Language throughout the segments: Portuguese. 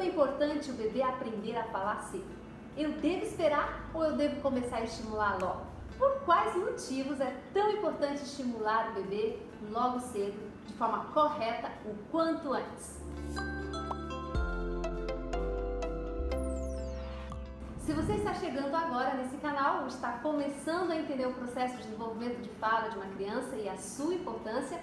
importante o bebê aprender a falar cedo? Eu devo esperar ou eu devo começar a estimular logo? Por quais motivos é tão importante estimular o bebê logo cedo, de forma correta, o quanto antes? Se você está chegando agora nesse canal ou está começando a entender o processo de desenvolvimento de fala de uma criança e a sua importância,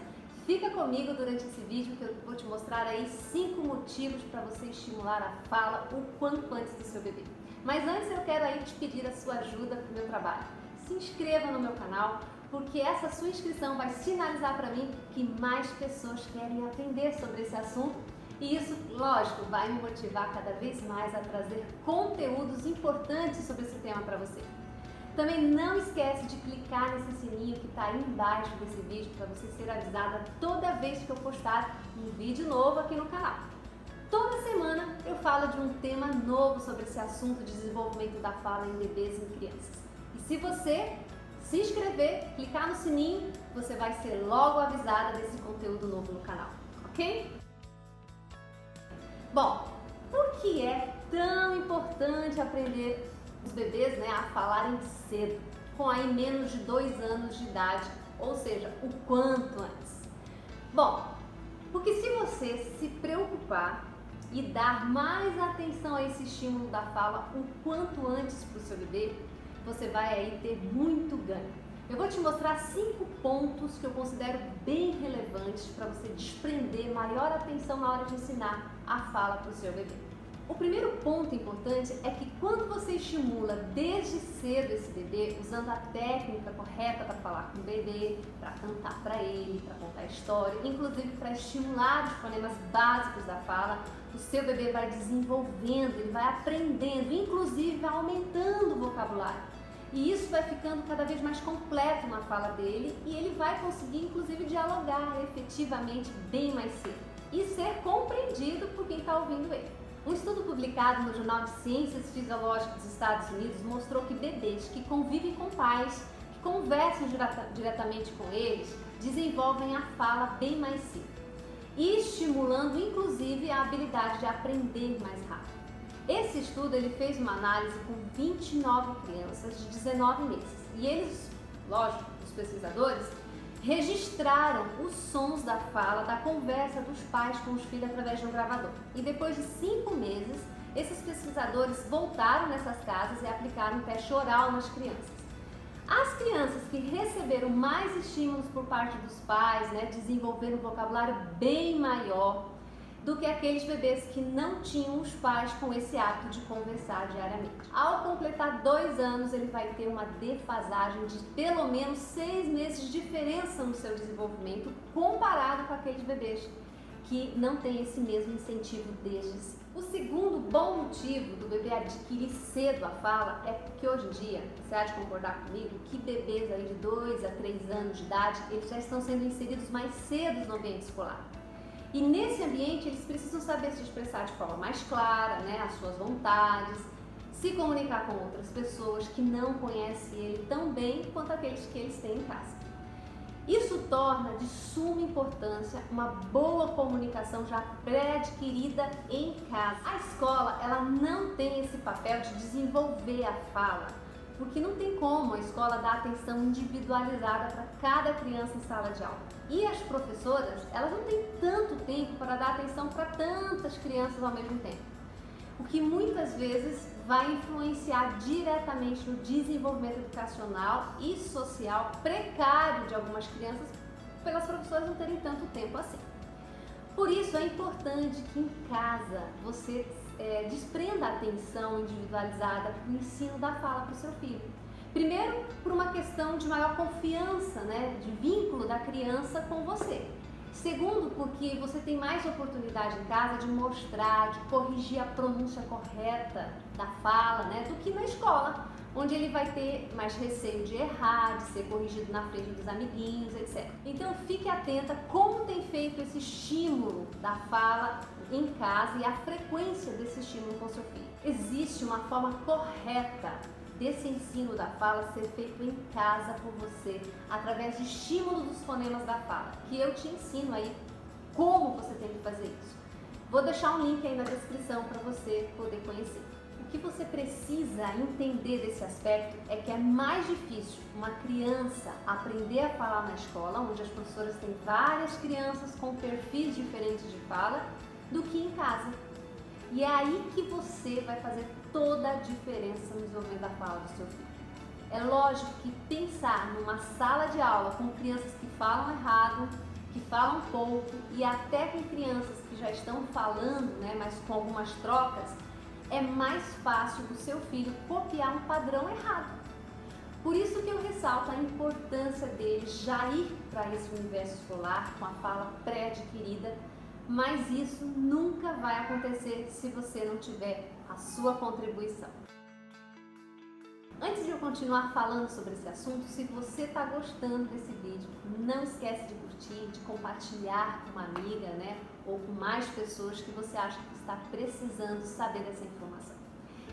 fica comigo durante esse vídeo que eu vou te mostrar aí 5 motivos para você estimular a fala o quanto antes do seu bebê. Mas antes eu quero aí te pedir a sua ajuda para o meu trabalho. Se inscreva no meu canal, porque essa sua inscrição vai sinalizar para mim que mais pessoas querem aprender sobre esse assunto e isso, lógico, vai me motivar cada vez mais a trazer conteúdos importantes sobre esse tema para você. Também não esquece de clicar nesse sininho que está aí embaixo desse vídeo para você ser avisada toda vez que eu postar um vídeo novo aqui no canal. Toda semana eu falo de um tema novo sobre esse assunto de desenvolvimento da fala em bebês e em crianças. E se você se inscrever, clicar no sininho, você vai ser logo avisada desse conteúdo novo no canal, ok? Bom, por que é tão importante aprender os bebês, a falarem cedo, com aí menos de 2 anos de idade, ou seja, o quanto antes? Bom, porque se você se preocupar e dar mais atenção a esse estímulo da fala o quanto antes para o seu bebê, você vai aí ter muito ganho. Eu vou te mostrar 5 pontos que eu considero bem relevantes para você desprender maior atenção na hora de ensinar a fala para o seu bebê. O primeiro ponto importante é que quando você estimula desde cedo esse bebê, usando a técnica correta para falar com o bebê, para cantar para ele, para contar história, inclusive para estimular os fonemas básicos da fala, o seu bebê vai desenvolvendo, ele vai aprendendo, inclusive vai aumentando o vocabulário. E isso vai ficando cada vez mais completo na fala dele e ele vai conseguir, inclusive, dialogar efetivamente bem mais cedo e ser compreendido por quem está ouvindo ele. Um estudo publicado no Jornal de Ciências Fisiológicas dos Estados Unidos mostrou que bebês que convivem com pais, que conversam diretamente com eles, desenvolvem a fala bem mais cedo e estimulando, inclusive, a habilidade de aprender mais rápido. Esse estudo ele fez uma análise com 29 crianças de 19 meses e eles, lógico, os pesquisadores, registraram os sons da fala, da conversa dos pais com os filhos através de um gravador. E depois de 5 meses, esses pesquisadores voltaram nessas casas e aplicaram um teste oral nas crianças. As crianças que receberam mais estímulos por parte dos pais, desenvolveram um vocabulário bem maior do que aqueles bebês que não tinham os pais com esse hábito de conversar diariamente. Ao completar 2 anos, ele vai ter uma defasagem de pelo menos 6 meses de diferença no seu desenvolvimento comparado com aqueles bebês que não têm esse mesmo incentivo desde cedo. O segundo bom motivo do bebê adquirir cedo a fala é porque hoje em dia, você há de concordar comigo, que bebês aí de 2 a 3 anos de idade, eles já estão sendo inseridos mais cedo no ambiente escolar. E nesse ambiente eles precisam saber se expressar de forma mais clara, as suas vontades, se comunicar com outras pessoas que não conhecem ele tão bem quanto aqueles que eles têm em casa. Isso torna de suma importância uma boa comunicação já pré-adquirida em casa. A escola, ela não tem esse papel de desenvolver a fala, porque não tem como a escola dar atenção individualizada para cada criança em sala de aula. E as professoras, elas não têm tanto tempo para dar atenção para tantas crianças ao mesmo tempo, o que muitas vezes vai influenciar diretamente no desenvolvimento educacional e social precário de algumas crianças, pelas professoras não terem tanto tempo assim. Por isso é importante que em casa você desprenda a atenção individualizada para o ensino da fala para o seu filho. Primeiro, por uma questão de maior confiança, de vínculo da criança com você. Segundo, porque você tem mais oportunidade em casa de mostrar, de corrigir a pronúncia correta da fala, do que na escola, onde ele vai ter mais receio de errar, de ser corrigido na frente dos amiguinhos, etc. Então fique atenta como tem feito esse estímulo da fala em casa e a frequência desse estímulo com seu filho. Existe uma forma correta desse ensino da fala ser feito em casa por você, através de estímulo dos fonemas da fala, que eu te ensino aí como você tem que fazer isso. Vou deixar um link aí na descrição para você poder conhecer. O que você precisa entender desse aspecto é que é mais difícil uma criança aprender a falar na escola, onde as professoras têm várias crianças com perfis diferentes de fala, do que em casa. E é aí que você vai fazer toda a diferença no desenvolvimento da fala do seu filho. É lógico que pensar numa sala de aula com crianças que falam errado, que falam pouco e até com crianças que já estão falando, mas com algumas trocas, é mais fácil do seu filho copiar um padrão errado. Por isso que eu ressalto a importância dele já ir para esse universo escolar com a fala pré-adquirida, mas isso nunca vai acontecer se você não tiver a sua contribuição. Antes de eu continuar falando sobre esse assunto, se você está gostando desse vídeo, não esquece de curtir, de compartilhar com uma amiga, ou com mais pessoas que você acha que está precisando saber dessa informação.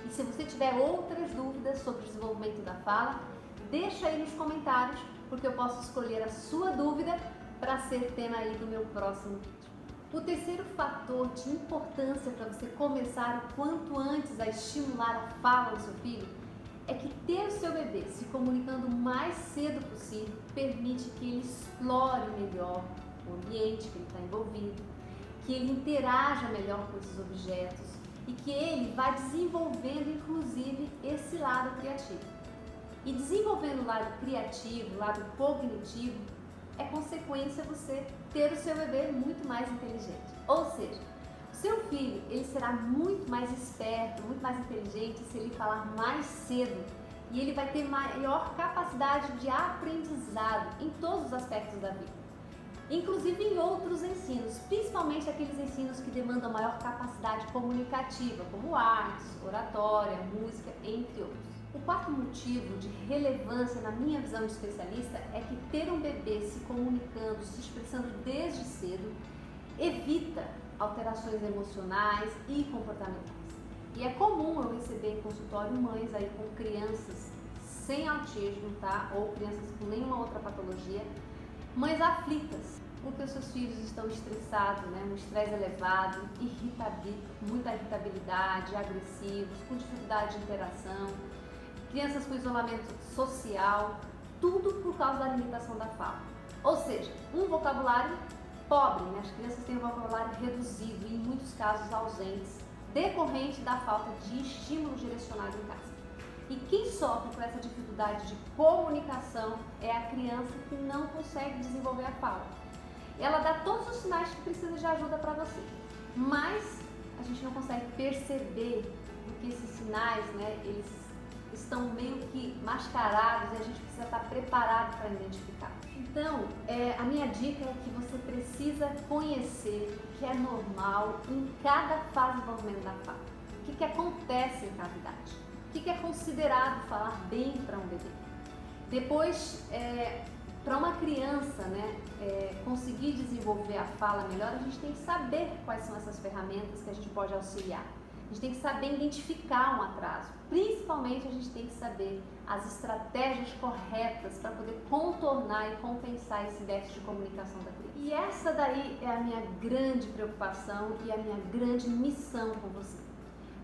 E se você tiver outras dúvidas sobre o desenvolvimento da fala, deixa aí nos comentários, porque eu posso escolher a sua dúvida para ser tema aí do meu próximo vídeo. O terceiro fator de importância para você começar o quanto antes a estimular a fala do seu filho é que ter o seu bebê se comunicando o mais cedo possível permite que ele explore melhor o ambiente que ele está envolvido, que ele interaja melhor com esses objetos e que ele vá desenvolvendo inclusive esse lado criativo. E desenvolvendo o lado criativo, o lado cognitivo, é consequência você ter o seu bebê muito mais inteligente. Ou seja, o seu filho ele será muito mais esperto, muito mais inteligente se ele falar mais cedo e ele vai ter maior capacidade de aprendizado em todos os aspectos da vida, inclusive em outros ensinos, principalmente aqueles ensinos que demandam maior capacidade comunicativa, como artes, oratória, música, entre outros. O quarto motivo de relevância na minha visão de especialista é que ter um bebê se comunicando, se expressando desde cedo, evita alterações emocionais e comportamentais. E é comum eu receber em consultório mães aí com crianças sem autismo, ou crianças com nenhuma outra patologia, mães aflitas, porque os seus filhos estão estressados, um estresse elevado, muita irritabilidade, agressivos, com dificuldade de interação, crianças com isolamento social, tudo por causa da limitação da fala. Ou seja, um vocabulário pobre, as crianças têm um vocabulário reduzido e em muitos casos ausentes, decorrente da falta de estímulo direcionado em casa. E quem sofre com essa dificuldade de comunicação é a criança que não consegue desenvolver a fala. Ela dá todos os sinais que precisa de ajuda para você, mas a gente não consegue perceber porque esses sinais, eles estão meio que mascarados e a gente precisa estar preparado para identificar. Então, a minha dica é que você precisa conhecer o que é normal em cada fase de desenvolvimento da fala. O que acontece em cada idade. O que é considerado falar bem para um bebê. Depois, para uma criança conseguir desenvolver a fala melhor, a gente tem que saber quais são essas ferramentas que a gente pode auxiliar. A gente tem que saber identificar um atraso. Principalmente a gente tem que saber as estratégias corretas para poder contornar e compensar esse déficit de comunicação da criança. E essa daí é a minha grande preocupação e a minha grande missão com você.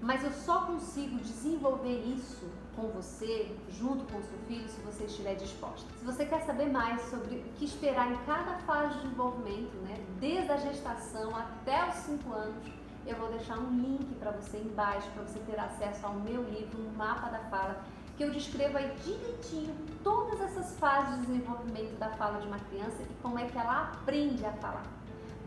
Mas eu só consigo desenvolver isso com você, junto com o seu filho, se você estiver disposta. Se você quer saber mais sobre o que esperar em cada fase de desenvolvimento, desde a gestação até os 5 anos, eu vou deixar um link para você embaixo, para você ter acesso ao meu livro, o Mapa da Fala, que eu descrevo aí direitinho todas essas fases de desenvolvimento da fala de uma criança e como é que ela aprende a falar.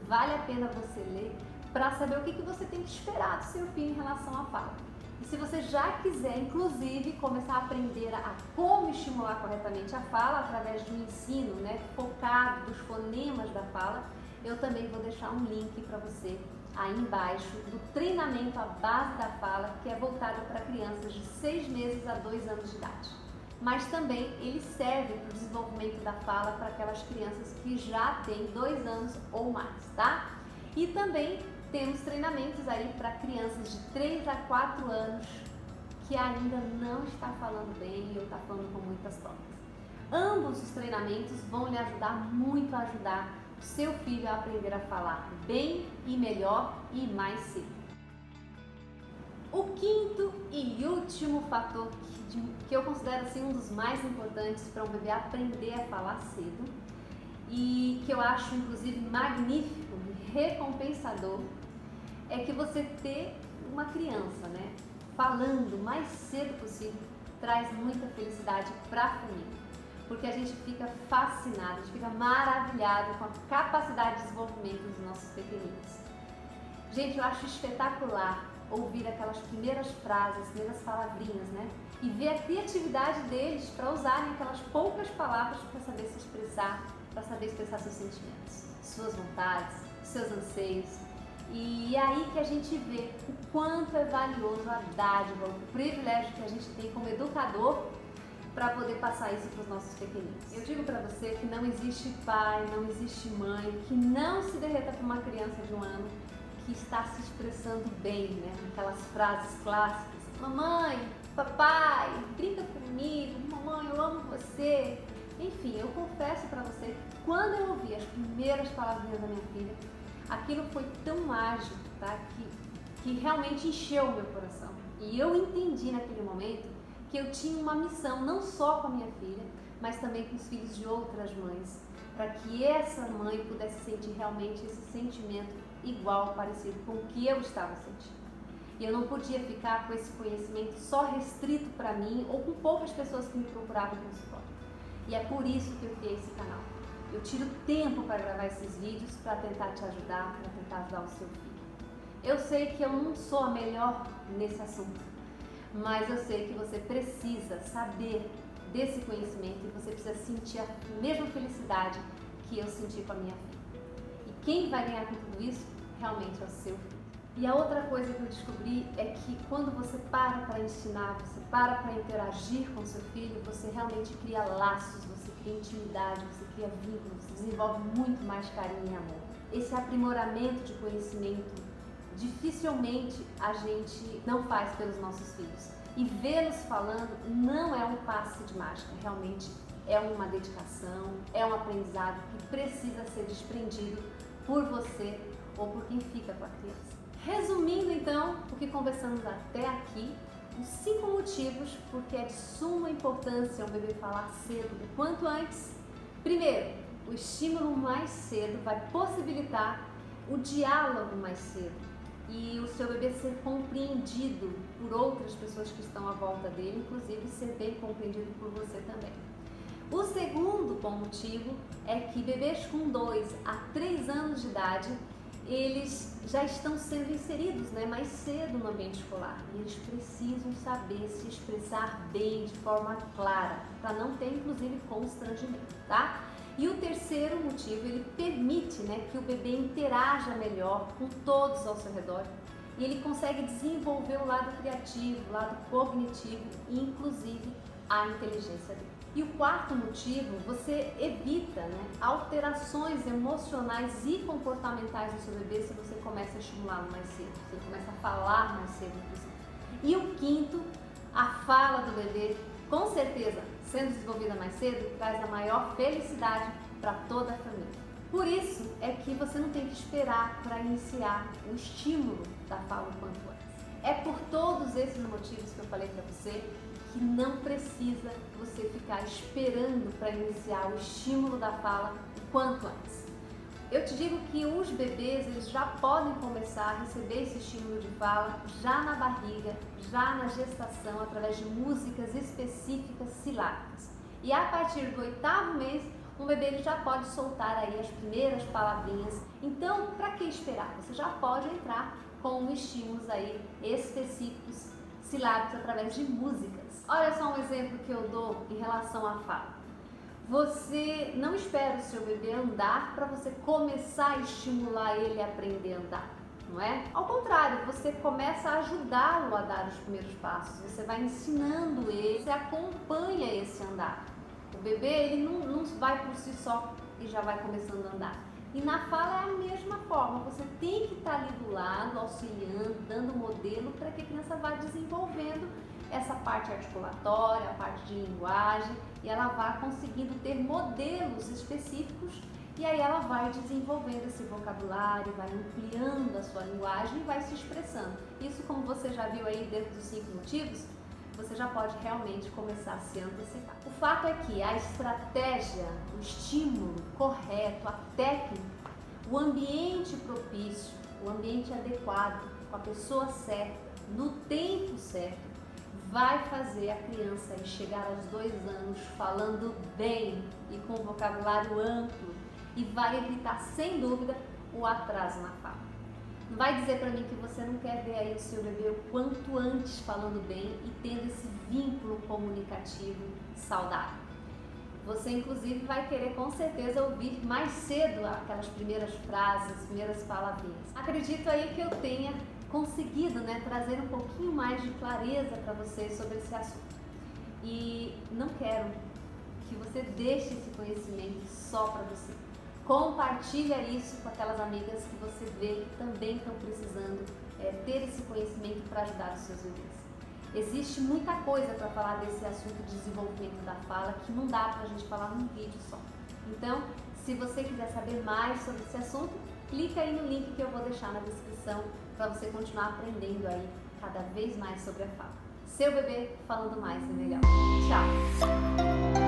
Vale a pena você ler para saber o que você tem que esperar do seu filho em relação à fala. E se você já quiser, inclusive, começar a aprender a como estimular corretamente a fala através de um ensino focado dos fonemas da fala, eu também vou deixar um link para você aí embaixo do treinamento à base da fala, que é voltado para crianças de 6 meses a 2 anos de idade. Mas também ele serve para o desenvolvimento da fala para aquelas crianças que já têm 2 anos ou mais, tá? E também temos treinamentos aí para crianças de 3 a 4 anos que ainda não está falando bem ou está falando com muitas trocas. Ambos os treinamentos vão lhe ajudar muito a ajudar o seu filho a aprender a falar bem e melhor e mais cedo. O quinto e último fator que eu considero assim um dos mais importantes para um bebê aprender a falar cedo e que eu acho inclusive magnífico e recompensador é que você ter uma criança, né, falando o mais cedo possível traz muita felicidade para a família, porque a gente fica fascinado, a gente fica maravilhado com a capacidade de desenvolvimento dos nossos pequeninos. Gente, eu acho espetacular ouvir aquelas primeiras frases, primeiras palavrinhas, né? E ver a criatividade deles para usarem aquelas poucas palavras para saber se expressar, para saber expressar seus sentimentos, suas vontades, seus anseios. E é aí que a gente vê o quanto é valioso a dádiva, o privilégio que a gente tem como educador para poder passar isso para os nossos pequeninos. Eu digo para você que não existe pai, não existe mãe que não se derreta por uma criança de 1 ano que está se expressando bem, né? Aquelas frases clássicas: mamãe, papai, brinca comigo, mamãe, eu amo você. Enfim, eu confesso para você que quando eu ouvi as primeiras palavrinhas da minha filha, aquilo foi tão mágico, tá? Que realmente encheu o meu coração. E eu entendi naquele momento que eu tinha uma missão, não só com a minha filha, mas também com os filhos de outras mães, para que essa mãe pudesse sentir realmente esse sentimento igual, parecido com o que eu estava sentindo. E eu não podia ficar com esse conhecimento só restrito para mim ou com poucas pessoas que me procuravam no consultório. E é por isso que eu criei esse canal. Eu tiro tempo para gravar esses vídeos para tentar te ajudar, para tentar ajudar o seu filho. Eu sei que eu não sou a melhor nesse assunto, mas eu sei que você precisa saber desse conhecimento e você precisa sentir a mesma felicidade que eu senti com a minha filha. E quem vai ganhar com tudo isso realmente é o seu filho. E a outra coisa que eu descobri é que quando você para ensinar, você para interagir com seu filho, você realmente cria laços, você cria intimidade, você cria vínculos, você desenvolve muito mais carinho e amor. Esse aprimoramento de conhecimento, dificilmente a gente não faz pelos nossos filhos. E vê-los falando não é um passe de mágica, realmente é uma dedicação, é um aprendizado que precisa ser desprendido por você ou por quem fica com a criança. Resumindo então o que conversamos até aqui, os 5 motivos porque é de suma importância um bebê falar cedo o quanto antes. Primeiro, o estímulo mais cedo vai possibilitar o diálogo mais cedo e o seu bebê ser compreendido por outras pessoas que estão à volta dele, inclusive ser bem compreendido por você também. O segundo bom motivo é que bebês com 2 a 3 anos de idade, eles já estão sendo inseridos, né, mais cedo no ambiente escolar e eles precisam saber se expressar bem, de forma clara, para não ter inclusive constrangimento, tá? E o terceiro motivo, ele permite, né, que o bebê interaja melhor com todos ao seu redor e ele consegue desenvolver o lado criativo, o lado cognitivo e inclusive a inteligência dele. E o quarto motivo, você evita, né, alterações emocionais e comportamentais do seu bebê se você começa a estimulá-lo mais cedo, se ele começa a falar mais cedo, inclusive. E o quinto, a fala do bebê, com certeza, sendo desenvolvida mais cedo, traz a maior felicidade para toda a família. Por isso é que você não tem que esperar para iniciar o estímulo da fala o quanto antes. É por todos esses motivos que eu falei para você que não precisa você ficar esperando para iniciar o estímulo da fala o quanto antes. Eu te digo que os bebês, eles já podem começar a receber esse estímulo de fala já na barriga, já na gestação, através de músicas específicas silábicas. E a partir do 8º mês, um bebê ele já pode soltar aí as primeiras palavrinhas. Então, para que esperar? Você já pode entrar com estímulos aí específicos silábicos através de músicas. Olha só um exemplo que eu dou em relação à fala. Você não espera o seu bebê andar para você começar a estimular ele a aprender a andar, não é? Ao contrário, você começa a ajudá-lo a dar os primeiros passos, você vai ensinando ele, você acompanha esse andar. O bebê, ele não vai por si só e já vai começando a andar. E na fala é a mesma forma, você tem que estar ali do lado, auxiliando, dando modelo para que a criança vá desenvolvendo essa parte articulatória, a parte de linguagem, e ela vá conseguindo ter modelos específicos E aí ela vai desenvolvendo esse vocabulário, vai ampliando a sua linguagem e vai se expressando. Isso, como você já viu aí dentro dos 5 motivos, você já pode realmente começar a se antecipar. O fato é que a estratégia, o estímulo correto, a técnica, o ambiente propício, o ambiente adequado, com a pessoa certa, no tempo certo, vai fazer a criança chegar aos 2 anos falando bem e com vocabulário amplo e vai evitar, sem dúvida, o atraso na fala. Não vai dizer para mim que você não quer ver aí o seu bebê o quanto antes falando bem e tendo esse vínculo comunicativo saudável. Você, inclusive, vai querer com certeza ouvir mais cedo aquelas primeiras frases, as primeiras palavrinhas. Acredito aí que eu tenha conseguido, trazer um pouquinho mais de clareza para vocês sobre esse assunto. E não quero que você deixe esse conhecimento só para você. Compartilha isso com aquelas amigas que você vê que também estão precisando ter esse conhecimento para ajudar os seus bebês. Existe muita coisa para falar desse assunto de desenvolvimento da fala que não dá para a gente falar num vídeo só. Então, se você quiser saber mais sobre esse assunto, clica aí no link que eu vou deixar na descrição para você continuar aprendendo aí cada vez mais sobre a fala. Seu bebê falando mais e melhor. Tchau!